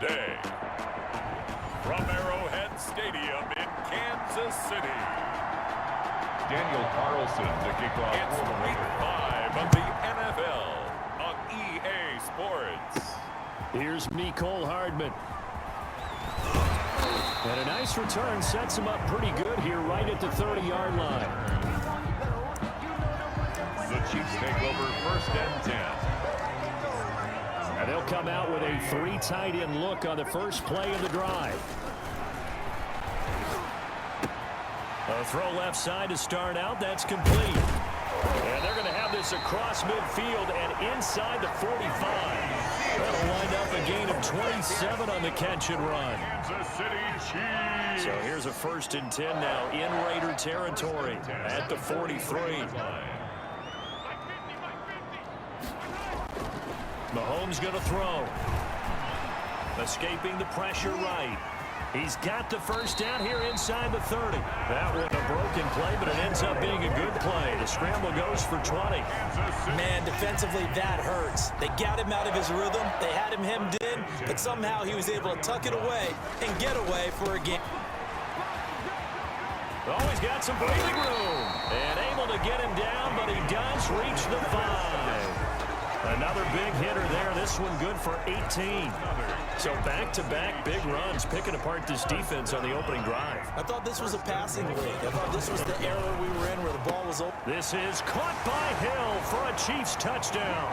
today. From Arrowhead Stadium in Kansas City, Daniel Carlson to kick off. it's Week 5 of the NFL on EA Sports. Here's Mecole Hardman. And a nice return sets him up pretty good here right at the 30-yard line. The Chiefs take over 1st and 10. And they'll come out with a 3 tight end look on the first play of the drive. A throw left side to start out. That's complete. And they're going to have this across midfield and inside the 45. That'll wind up a gain of 27 on the catch and run. Kansas City Chiefs. So here's a 1st and 10 now in Raider territory at the 43. Mahomes going to throw. Escaping the pressure right. He's got the first down here inside the 30. That was a broken play, but it ends up being a good play. The scramble goes for 20. Man, defensively, that hurts. They got him out of his rhythm. They had him hemmed in, but somehow he was able to tuck it away and get away for a game. Always got some breathing room. And able to get him down, but he does reach the 5. Another big hitter there. This one good for 18. So back-to-back big runs, picking apart this defense on the opening drive. I thought this was a passing league. I thought this was the era we were in where the ball was open. This is caught by Hill for a Chiefs touchdown.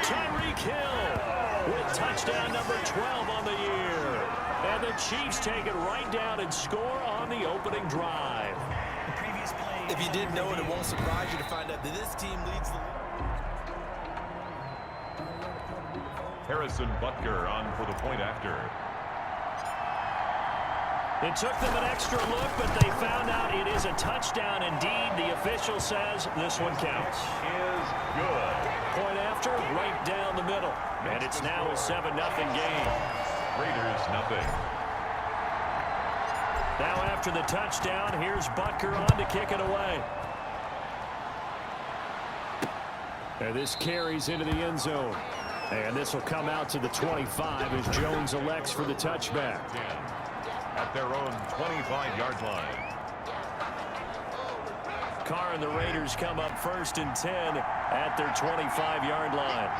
Tyreek Hill with touchdown number 12 on the year. And the Chiefs take it right down and score on the opening drive. If you didn't know it, it won't surprise you to find out that this team leads the league. Harrison Butker on for the point after. It took them an extra look, but they found out it is a touchdown indeed. The official says this one counts. Is good. Point after, right down the middle. And it's now a 7-0 game. Raiders nothing. Now after the touchdown, here's Butker on to kick it away. And this carries into the end zone. And this will come out to the 25 as Jones elects for the touchback. At their own 25-yard line. Carr and the Raiders come up 1st and 10 at their 25-yard line.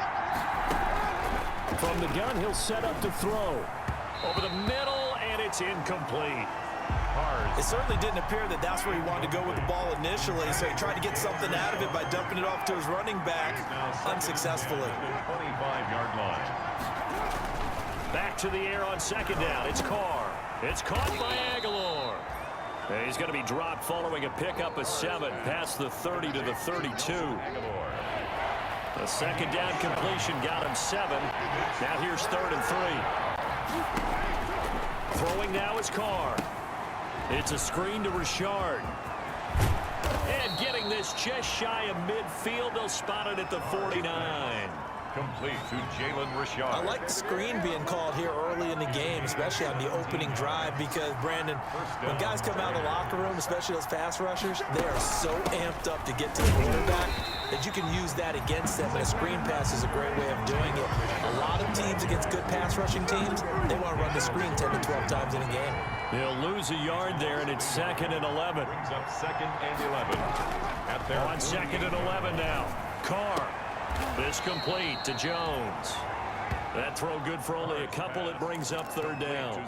From the gun, he'll set up to throw. Over the middle, and it's incomplete. It certainly didn't appear that that's where he wanted to go with the ball initially, so he tried to get something out of it by dumping it off to his running back unsuccessfully. 25-yard line. Back to the air on 2nd down. It's Carr. It's caught by Aguilar. And he's going to be dropped following a pickup of 7 past the 30 to the 32. The 2nd down completion got him 7. Now here's 3rd and 3. Throwing now is Carr. It's a screen to Richard. And getting this just shy of midfield, they'll spot it at the 49. Complete to Jalen Richard. I like the screen being called here early in the game, especially on the opening drive, because, Brandon, when guys come out of the locker room, especially those pass rushers, they are so amped up to get to the quarterback that you can use that against them, and a screen pass is a great way of doing it. A lot of teams against good pass rushing teams, they want to run the screen 10 to 12 times in a game. They'll lose a yard there, and it's 2nd and 11. Brings up 2nd and 11. At their On 2nd and 11 now. Carr. This complete to Jones. That throw good for only a couple. It brings up 3rd down.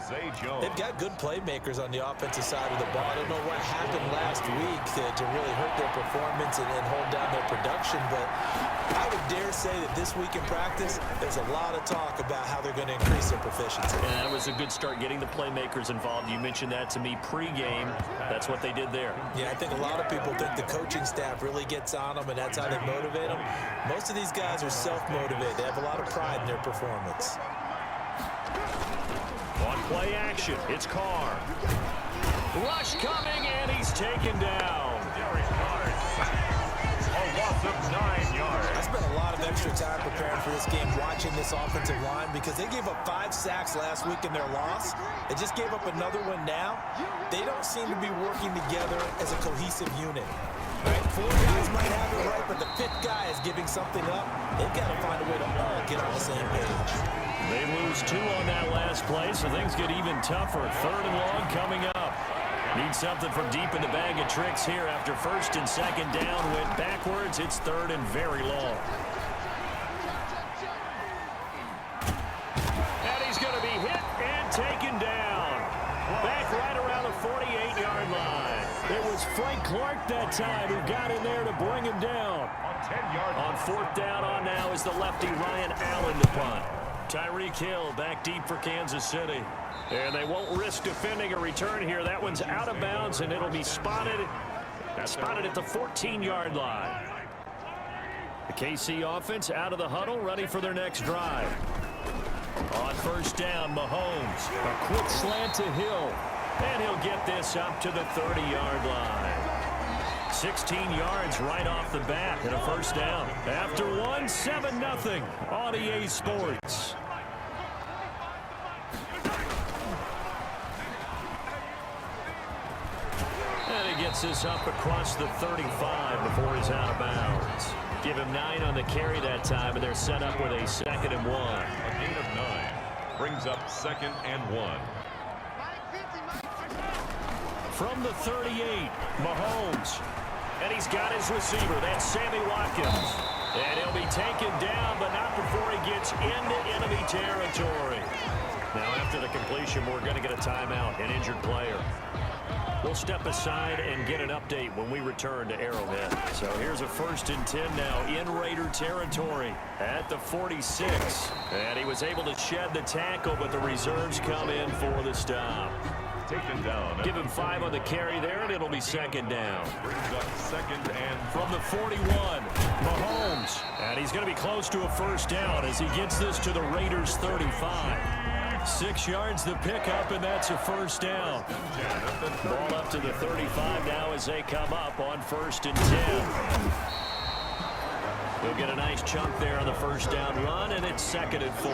They've got good playmakers on the offensive side of the ball. I don't know what happened last week to really hurt their performance and hold down their production, but I would dare say that this week in practice, there's a lot of talk about how they're going to increase their proficiency. And that was a good start getting the playmakers involved. You mentioned that to me pregame. That's what they did there. Yeah, I think a lot of people think the coaching staff really gets on them, and that's how they motivate them. Most of these guys are self-motivated. They have a lot of pride in their performance. On play action, it's Carr. Rush coming, and he's taken down. A loss of 9 yards. I spent a lot of extra time preparing for this game, watching this offensive line, because they gave up 5 sacks last week in their loss. They just gave up another one now. They don't seem to be working together as a cohesive unit. Right? 4 guys might have it right, but the 5th guy is giving something up. They've got to find a way to all get on the same page. They lose 2 on that last play, so things get even tougher. 3rd and long coming up. Need something from deep in the bag of tricks here after 1st and 2nd down went backwards. It's 3rd and very long. And he's going to be hit and taken down. Back right around the 48-yard line. It was Frank Clark that time who got in there to bring him down. On 4th down on now is the lefty Ryan Allen to punt. Tyreek Hill back deep for Kansas City. And they won't risk defending a return here. That one's out of bounds, and it'll be spotted at the 14-yard line. The KC offense out of the huddle, ready for their next drive. On 1st down, Mahomes. A quick slant to Hill. And he'll get this up to the 30-yard line. 16 yards right off the bat and a 1st down. After 7-0 on EA Sports. And he gets this up across the 35 before he's out of bounds. Give him 9 on the carry that time, and they're set up with a 2nd and 1. A gain of 9 brings up 2nd and 1. From the 38, Mahomes. And he's got his receiver. That's Sammy Watkins. And he'll be taken down, but not before he gets into enemy territory. Now, after the completion, we're going to get a timeout, an injured player. We'll step aside and get an update when we return to Arrowhead. So here's a 1st and 10 now in Raider territory at the 46. And he was able to shed the tackle, but the reserves come in for the stop. Taken down. Give him 5 on the carry there, and it'll be 2nd down. Brings up 2nd and from the 41, Mahomes. And he's going to be close to a 1st down as he gets this to the Raiders' 35. 6 yards the pickup, and that's a 1st down. Ball up to the 35 now as they come up on 1st and 10. He'll get a nice chunk there on the 1st down run, and it's 2nd and 4.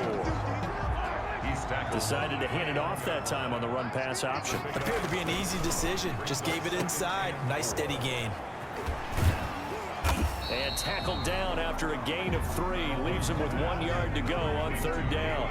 Decided to hand it off that time on the run-pass option. Appeared to be an easy decision. Just gave it inside. Nice steady gain. And tackled down after a gain of 3. Leaves him with 1 yard to go on 3rd down.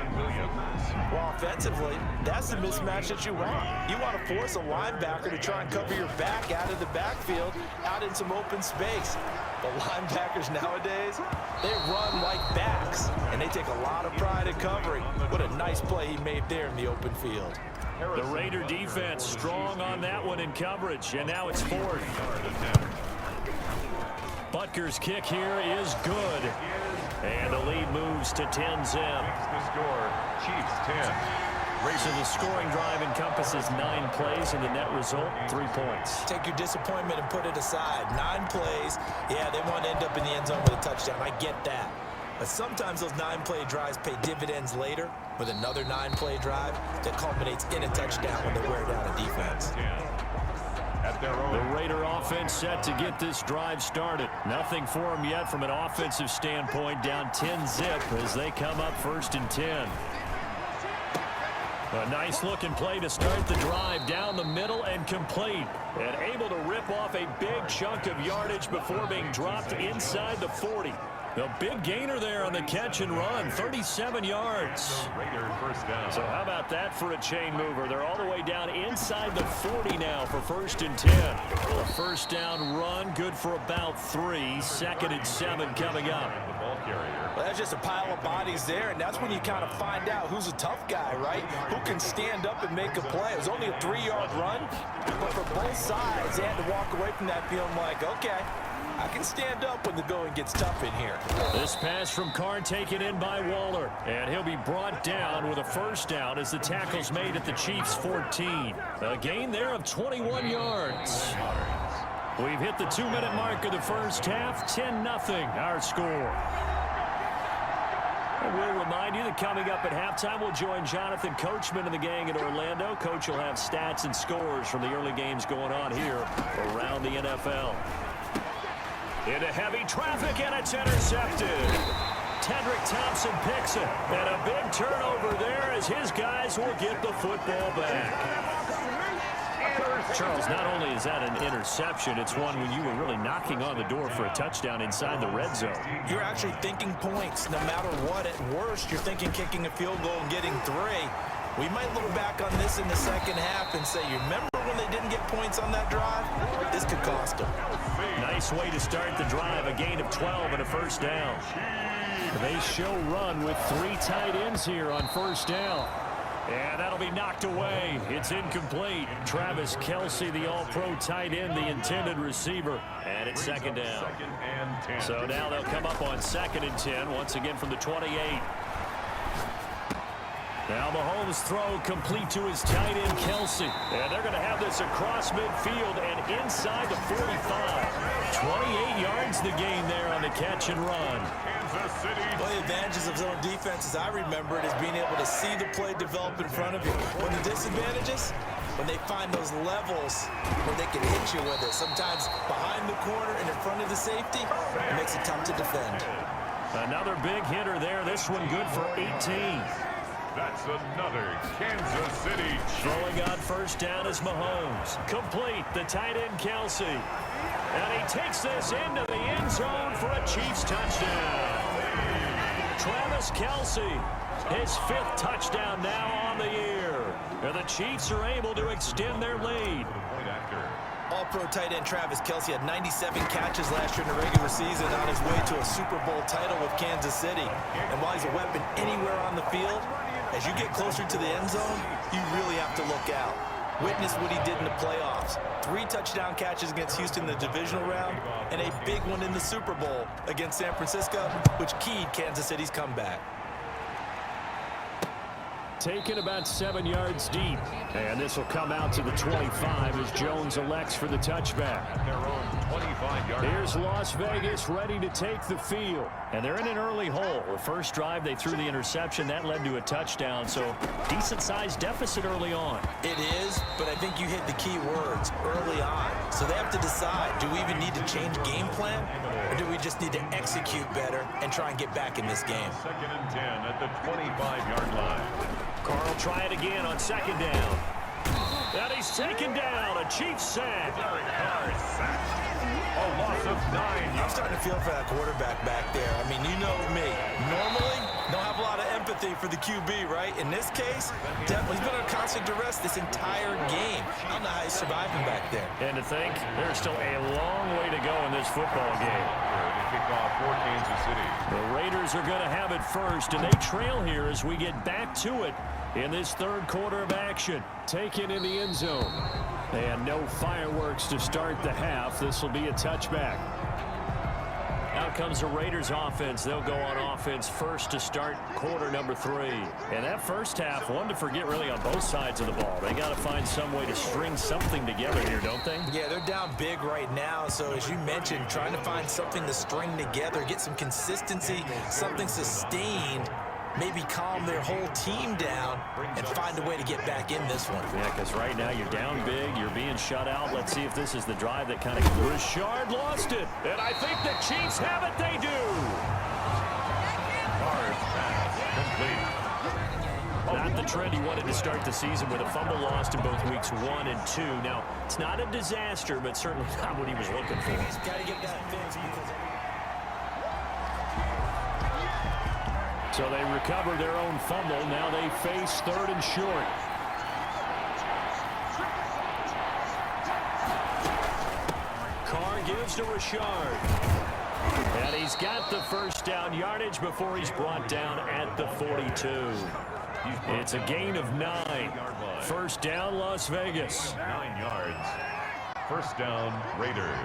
Well, offensively, that's the mismatch that you want. You want to force a linebacker to try and cover your back out of the backfield, out in some open space. But linebackers nowadays, they run like backs, and they take a lot of pride in covering. What a nice play he made there in the open field. The Raider defense strong on that one in coverage, and now it's 4th. Butker's kick here is good. And the lead moves to 10-zip. The score, Chiefs 10. So the scoring drive encompasses 9 plays, and the net result, 3 points. Take your disappointment and put it aside. 9 plays. Yeah, they want to end up in the end zone with a touchdown. I get that. But sometimes those 9-play drives pay dividends later with another 9-play drive that culminates in a touchdown when they wear down a defense. The Raider offense set to get this drive started. Nothing for them yet from an offensive standpoint, down 10-zip as they come up 1st and 10. A nice-looking play to start the drive down the middle and complete. And able to rip off a big chunk of yardage before being dropped inside the 40. The big gainer there on the catch and run, 37 yards. Raider 1st down. So how about that for a chain mover? They're all the way down inside the 40 now for 1st and 10. A 1st down run, good for about 3. 2nd and 7 coming up. The ball carrier. Well, that's just a pile of bodies there, and that's when you kind of find out who's a tough guy, right? Who can stand up and make a play. It was only a 3-yard run, but for both sides, they had to walk away from that feeling like, okay, I can stand up when the going gets tough in here. This pass from Carr taken in by Waller. And he'll be brought down with a 1st down as the tackle's made at the Chiefs' 14. A gain there of 21 yards. We've hit the 2-minute mark of the first half. 10-0 our score. And we'll remind you that coming up at halftime, we'll join Jonathan Coachman and the gang in Orlando. Coach will have stats and scores from the early games going on here around the NFL. Into heavy traffic, and it's intercepted. Tedrick Thompson picks it, and a big turnover there as his guys will get the football back. Charles, not only is that an interception, it's one when you were really knocking on the door for a touchdown inside the red zone. You're actually thinking points. No matter what, at worst, you're thinking kicking a field goal and getting 3. We might look back on this in the second half and say, you remember when they didn't get points on that drive? This could cost them. Nice way to start the drive, a gain of 12 and a first down. They show run with 3 tight ends here on first down. And that'll be knocked away. It's incomplete. Travis Kelce, the all-pro tight end, the intended receiver. And it's second down. So now they'll come up on 2nd and 10, once again from the 28. Now Mahomes' throw complete to his tight end, Kelce. And they're going to have this across midfield and inside the 45. 28 yards the gain there on the catch and run. Well, the advantages of zone defense, as I remember it, is being able to see the play develop in front of you. When the disadvantages, when they find those levels where they can hit you with it, sometimes behind the corner and in front of the safety, it makes it tough to defend. Another big hitter there. This one good for 18. That's another Kansas City. Throwing on first down is Mahomes. Complete, the tight end Kelce. And he takes this into the end zone for a Chiefs touchdown. Travis Kelce, his 5th touchdown now on the year. And the Chiefs are able to extend their lead. All-pro tight end Travis Kelce had 97 catches last year in the regular season on his way to a Super Bowl title with Kansas City. And while he's a weapon anywhere on the field, as you get closer to the end zone, you really have to look out. Witness what he did in the playoffs. 3 touchdown catches against Houston in the divisional round, and a big one in the Super Bowl against San Francisco, which keyed Kansas City's comeback. Taken about 7 yards deep. And this will come out to the 25 as Jones elects for the touchback. Their own 25-yard. Here's Las Vegas ready to take the field. And they're in an early hole. The first drive, they threw the interception. That led to a touchdown. So decent-sized deficit early on. It is, but I think you hit the key words early on. So they have to decide, do we even need to change game plan? Or do we just need to execute better and try and get back in this game? 2nd and 10 at the 25-yard line. Carl try it again on 2nd down. And he's taken down. A Chiefs sack. A loss of 9 yards. I'm starting to feel for that quarterback back there. I mean, you know me. Normally, don't have a lot of empathy for the QB, right? In this case, definitely he's been under constant duress this entire game. I don't know how he's surviving back there. And to think, there's still a long way to go in this football game. The kickoff for Kansas City. The Raiders are going to have it first, and they trail here as we get back to it in this 3rd quarter of action. Taken in the end zone. And no fireworks to start the half. This will be a touchback. Out comes the Raiders offense. They'll go on offense first to start quarter number 3. And that first half, one to forget really on both sides of the ball. They got to find some way to string something together here, don't they? Yeah, they're down big right now. So as you mentioned, trying to find something to string together, get some consistency, something sustained, maybe calm their whole team down and find a way to get back in this one. Yeah, because right now you're down big, you're being shut out. Let's see if this is the drive that kind of... Richard lost it, and I think the Chiefs have it. They do. Hard pass complete. Not the trend he wanted to start the season with a fumble lost in both weeks 1 and 2. Now, it's not a disaster, but certainly not what he was looking for. He's got to get that fixed because... So they recover their own fumble. Now they face 3rd and short. Carr gives to Richard. And he's got the first down yardage before he's brought down at the 42. It's a gain of 9. First down, Las Vegas. 9 yards. First down, Raiders.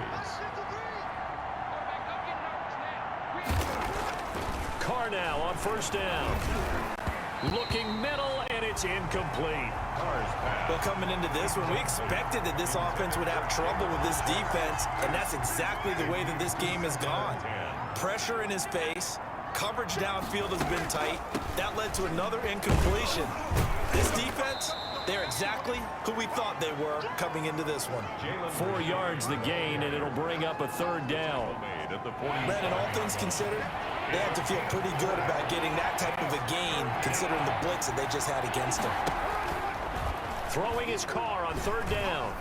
Carr now on first down. Looking middle, and it's incomplete. Well, coming into this one, we expected that this offense would have trouble with this defense, and that's exactly the way that this game has gone. Pressure in his face. Coverage downfield has been tight. That led to another incompletion. This defense, they're exactly who we thought they were coming into this one. 4 yards the gain, and it'll bring up a 3rd down. Brandon, all things considered, they have to feel pretty good about getting that type of a gain, considering the blitz that they just had against them. Throwing his car on 3rd down.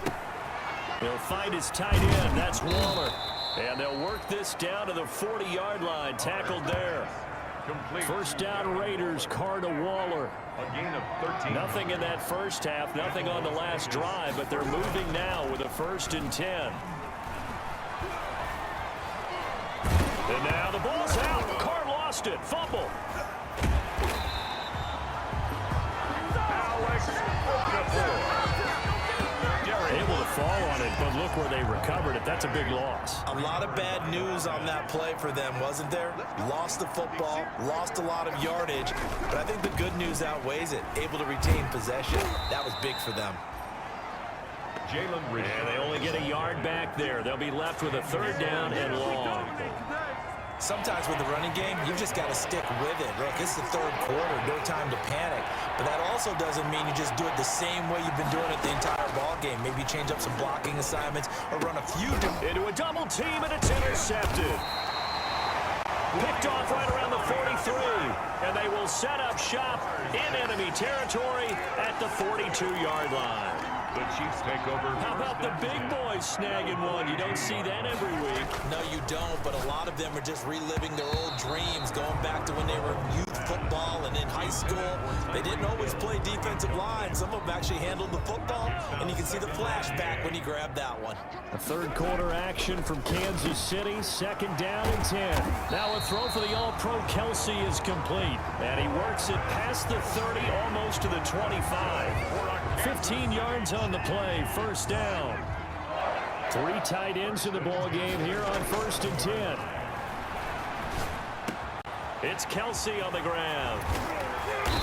He'll find his tight end. That's Waller. And they'll work this down to the 40-yard line. Tackled there. Complete. First down Raiders. Carr to Waller. A gain of 13. Nothing in that first half. Nothing on the last drive. But they're moving now with a 1st and 10. And now the ball's out. Carr lost it. Fumble. Able to fall on it, but look where they recovered it. That's a big loss. A lot of bad news on that play for them, wasn't there? Lost the football, lost a lot of yardage, but I think the good news outweighs it. Able to retain possession. That was big for them. And they only get a yard back there. They'll be left with a 3rd down and long. Sometimes with the running game, you just got to stick with it. Look, it's the 3rd quarter, no time to panic. But that also doesn't mean you just do it the same way you've been doing it the entire ball game. Maybe change up some blocking assignments or run a few different. Into a double team, and it's intercepted. Picked off right around the 43. And they will set up shop in enemy territory at the 42-yard line. The Chiefs take over. How about the big boys snagging one? You don't see that every week. No, you don't, but a lot of them are just reliving their old dreams, going back to when they were in youth football and in high school. They didn't always play defensive line. Some of them actually handled the football, and you can see the flashback when he grabbed that one. A 3rd quarter action from Kansas City, 2nd down and 10. Now a throw for the All-Pro Kelsey is complete, and he works it past the 30, almost to the 25. 15 yards on the play, 1st down. 3 tight ends in the ball game here on 1st and 10. It's Kelsey on the ground.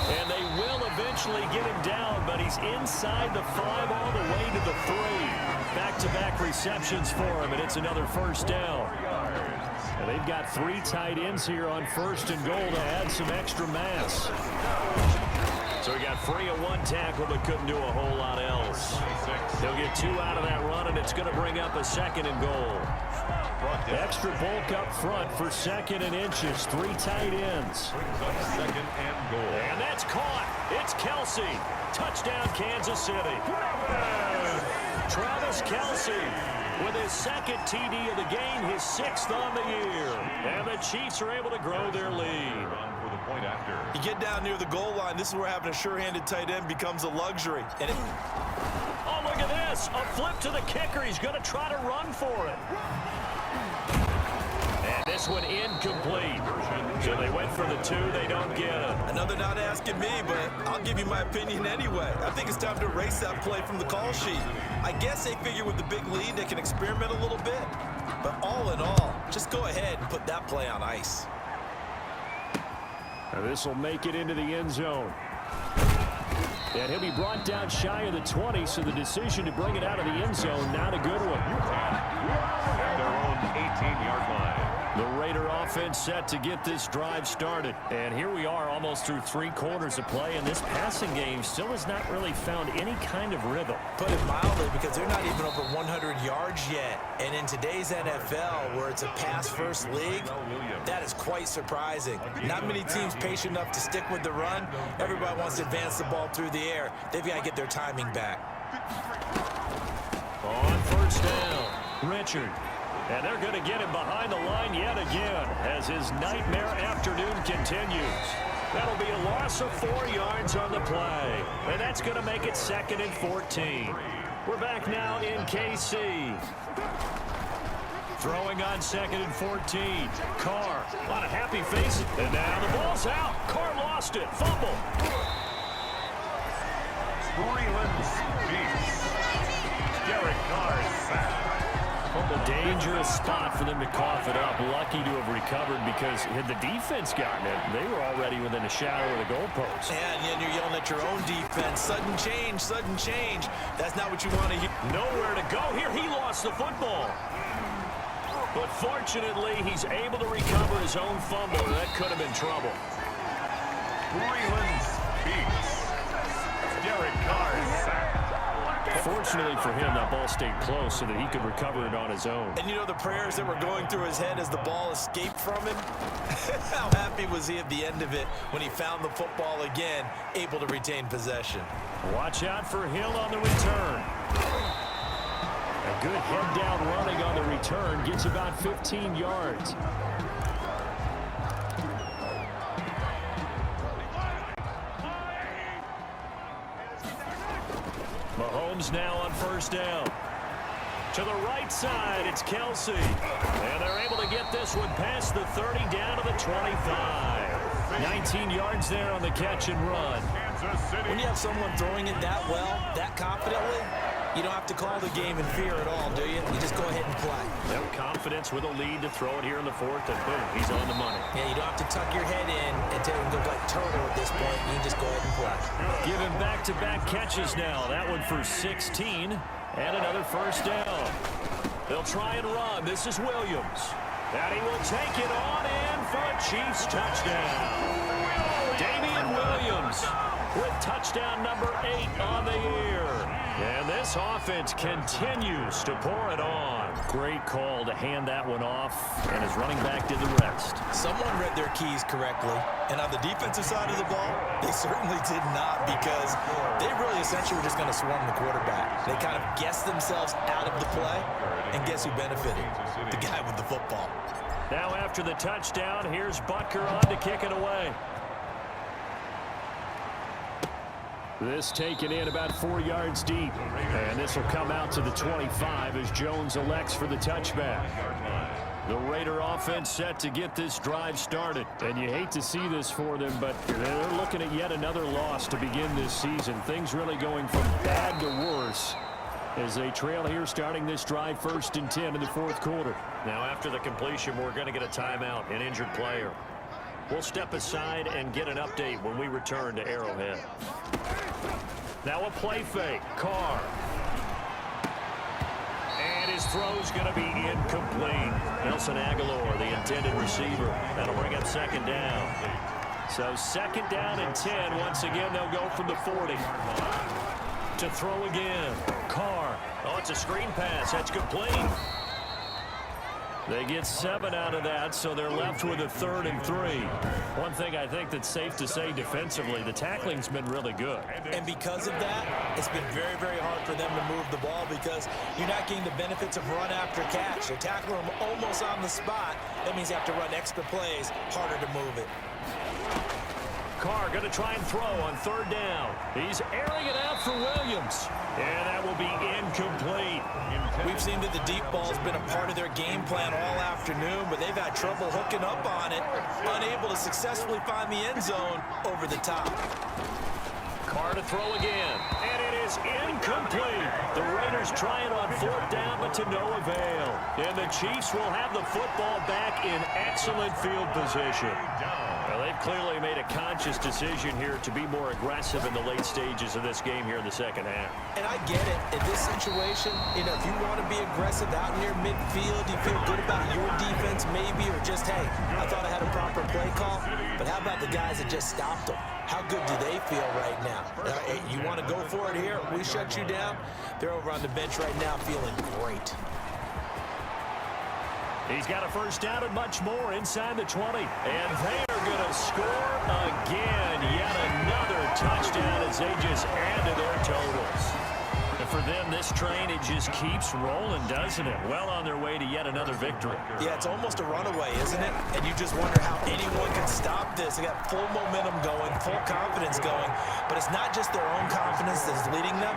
And they will eventually get him down, but he's inside the 5 all the way to the 3. Back-to-back receptions for him, and it's another 1st down. And they've got 3 tight ends here on 1st and goal to add some extra mass. So he got free of 1 tackle, but couldn't do a whole lot else. They'll get 2 out of that run, and it's going to bring up a 2nd and goal. Extra bulk up front for 2nd and inches. 3 tight ends. 2nd and goal. And that's caught. It's Kelsey. Touchdown, Kansas City. Travis Kelsey with his 2nd TD of the game, his 6th on the year. And the Chiefs are able to grow their lead. Point after. You get down near the goal line, this is where having a sure-handed tight end becomes a luxury. And oh, look at this. A flip to the kicker. He's going to try to run for it. And this one incomplete. So they went for the 2. They don't get it. Another not asking me, but I'll give you my opinion anyway. I think it's time to erase that play from the call sheet. I guess they figure with the big lead they can experiment a little bit. But all in all, just go ahead and put that play on ice. And this will make it into the end zone. And he'll be brought down shy of the 20, so the decision to bring it out of the end zone, not a good one. At their own 18-yard line. The Raider offense set to get this drive started. And here we are almost through 3 quarters of play, and this passing game still has not really found any kind of rhythm. Put it mildly, because they're not even over 100 yards yet. And in today's NFL, where it's a pass-first league, that is quite surprising. Not many teams patient enough to stick with the run. Everybody wants to advance the ball through the air. They've got to get their timing back. On 1st down, Richard. And they're going to get him behind the line yet again as his nightmare afternoon continues. That'll be a loss of 4 yards on the play. And that's going to make it 2nd and 14. We're back now in KC. Throwing on 2nd and 14. Carr, a lot of happy faces. And now the ball's out. Carr lost it. Fumble. Breeland beats Derek Carr's sack. A dangerous spot for them to cough it up. Lucky to have recovered because had the defense gotten it, they were already within a shadow of the goalpost. And you're yelling at your own defense. Sudden change, sudden change. That's not what you want to hear. Nowhere to go here. He lost the football. But fortunately, he's able to recover his own fumble. That could have been trouble. Breeland beats Derek Carr's sack. Fortunately for him, that ball stayed close so that he could recover it on his own. And you know the prayers that were going through his head as the ball escaped from him? How happy was he at the end of it when he found the football again, able to retain possession? Watch out for Hill on the return. A good head down running on the return. Gets about 15 yards. Mahomes now on first down. To the right side, it's Kelsey. And they're able to get this one past the 30 down to the 25. 19 yards there on the catch and run. When you have someone throwing it that well, that confidently, you don't have to call the game in fear at all, do you? You just go ahead and play. Yep, confidence with a lead to throw it here in the fourth, and boom, he's on the money. Yeah, you don't have to tuck your head in and tell him to go like turtle at this point. You can just go ahead and play. Give him back-to-back catches now. That one for 16, and another first down. They'll try and run. This is Williams. And he will take it on in for a Chiefs touchdown. Damian Williams with touchdown number 8 on the year. And this offense continues to pour it on. Great call to hand that one off, and his running back did the rest. Someone read their keys correctly, and on the defensive side of the ball, they certainly did not, because they really essentially were just going to swarm the quarterback. They kind of guessed themselves out of the play, and guess who benefited? The guy with the football. Now after the touchdown, here's Butker on to kick it away. This taken in about 4 yards deep. And this will come out to the 25 as Jones elects for the touchback. The Raider offense set to get this drive started. And you hate to see this for them, but they're looking at yet another loss to begin this season. Things really going from bad to worse as they trail here starting this drive 1st and 10 in the fourth quarter. Now after the completion, we're going to get a timeout, an injured player. We'll step aside and get an update when we return to Arrowhead. Now a play fake. Carr. And his throw's going to be incomplete. Nelson Aguilar, the intended receiver. That'll bring up second down. So second down and 10. Once again, they'll go from the 40. To throw again. Carr. Oh, it's a screen pass. That's complete. They get 7 out of that, so they're left with a 3rd and 3. One thing I think that's safe to say defensively, the tackling's been really good. And because of that, it's been very, very hard for them to move the ball because you're not getting the benefits of run after catch. They're tackling them almost on the spot. That means you have to run extra plays, harder to move it. Carr going to try and throw on 3rd down. He's airing it out for Williams. And that will be incomplete. We've seen that the deep ball's been a part of their game plan all afternoon, but they've had trouble hooking up on it, unable to successfully find the end zone over the top. Carr to throw again, and it is incomplete. The Raiders trying on 4th down, but to no avail. And the Chiefs will have the football back in excellent field position. Well, they've clearly made a conscious decision here to be more aggressive in the late stages of this game here in the second half. And I get it. In this situation, you know, if you want to be aggressive out near midfield, you feel good about your defense maybe, or just, hey, I thought I had a proper play call. But how about the guys that just stopped them? How good do they feel right now? You want to go for it here? We shut you down? They're over on the bench right now feeling great. He's got a first down and much more inside the 20. And they are going to score again. Yet another touchdown as they just add to their totals. And for them, this train, it just keeps rolling, doesn't it? Well on their way to yet another victory. Yeah, it's almost a runaway, isn't it? And you just wonder how anyone can stop this. They got full momentum going, full confidence going. But it's not just their own confidence that's leading them.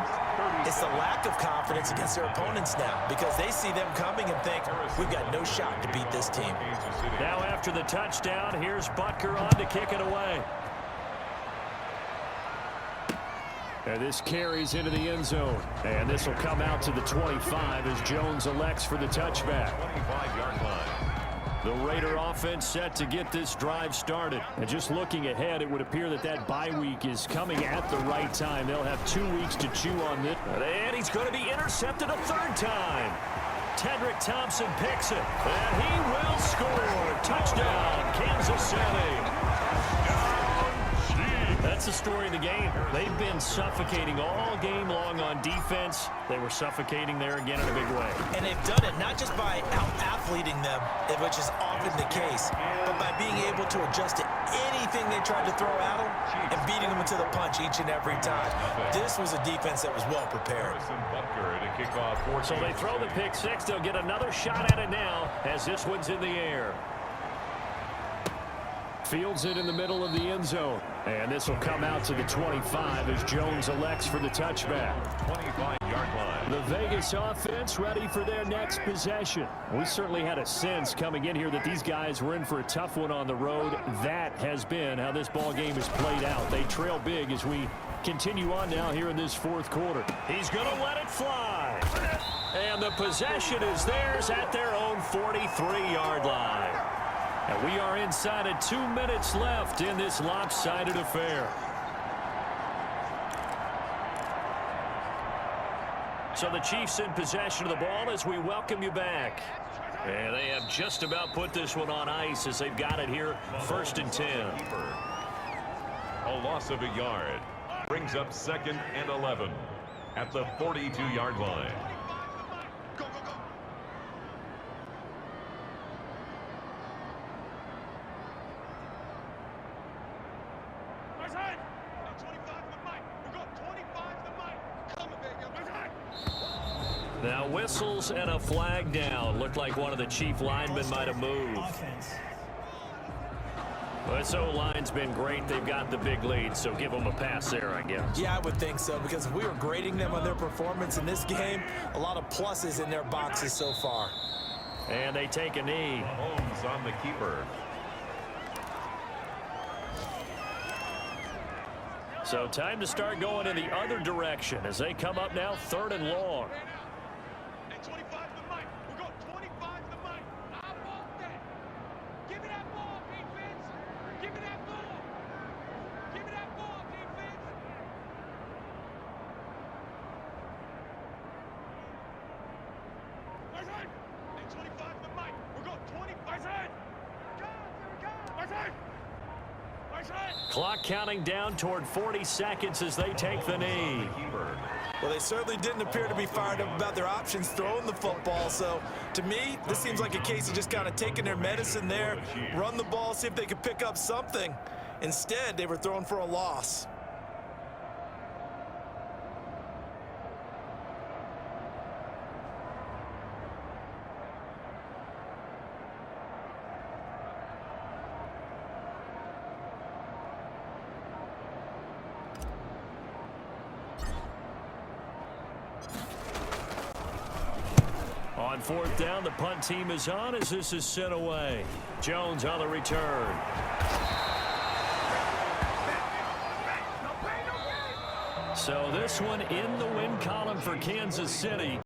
It's the lack of confidence against their opponents now, because they see them coming and think, we've got no shot to beat this team. Now after the touchdown, here's Butker on to kick it away. And this carries into the end zone. And this will come out to the 25 as Jones elects for the touchback. 25-yard line. The Raider offense set to get this drive started. And just looking ahead, it would appear that that bye week is coming at the right time. They'll have 2 weeks to chew on this. And he's going to be intercepted a 3rd time. Tedrick Thompson picks it. And he will score. Touchdown, Kansas City. That's that's the story of the game. They've been suffocating all game long on defense. They were suffocating there again in a big way. And they've done it not just by out-athleting them, which is often the case, but by being able to adjust to anything they tried to throw at them and beating them into the punch each and every time. This was a defense that was well prepared. So they throw the pick six. They'll get another shot at it now as this one's in the air. Fields it in the middle of the end zone. And this will come out to the 25 as Jones elects for the touchback. 25-yard line. The Vegas offense ready for their next possession. We certainly had a sense coming in here that these guys were in for a tough one on the road. That has been how this ball game has played out. They trail big as we continue on now here in this fourth quarter. He's going to let it fly. And the possession is theirs at their own 43-yard line. And we are inside of 2 minutes left in this lopsided affair. So the Chiefs in possession of the ball as we welcome you back. And they have just about put this one on ice as they've got it here, 1st and 10. A loss of a yard brings up 2nd and 11 at the 42-yard line. Now whistles and a flag down. Looked like one of the Chief linemen might have moved. Well, this O-line's been great. They've got the big lead, so give them a pass there, I guess. Yeah, I would think so, because if we were grading them on their performance in this game, a lot of pluses in their boxes so far. And they take a knee. Holmes on the keeper. So time to start going in the other direction as they come up now 3rd and long. Clock counting down toward 40 seconds as they take the knee. Well, they certainly didn't appear to be fired up about their options throwing the football. So, to me, this seems like a case of just kind of taking their medicine there, run the ball, see if they could pick up something. Instead, they were throwing for a loss. On 4th down, the punt team is on as this is sent away. Jones on the return. So this one in the win column for Kansas City.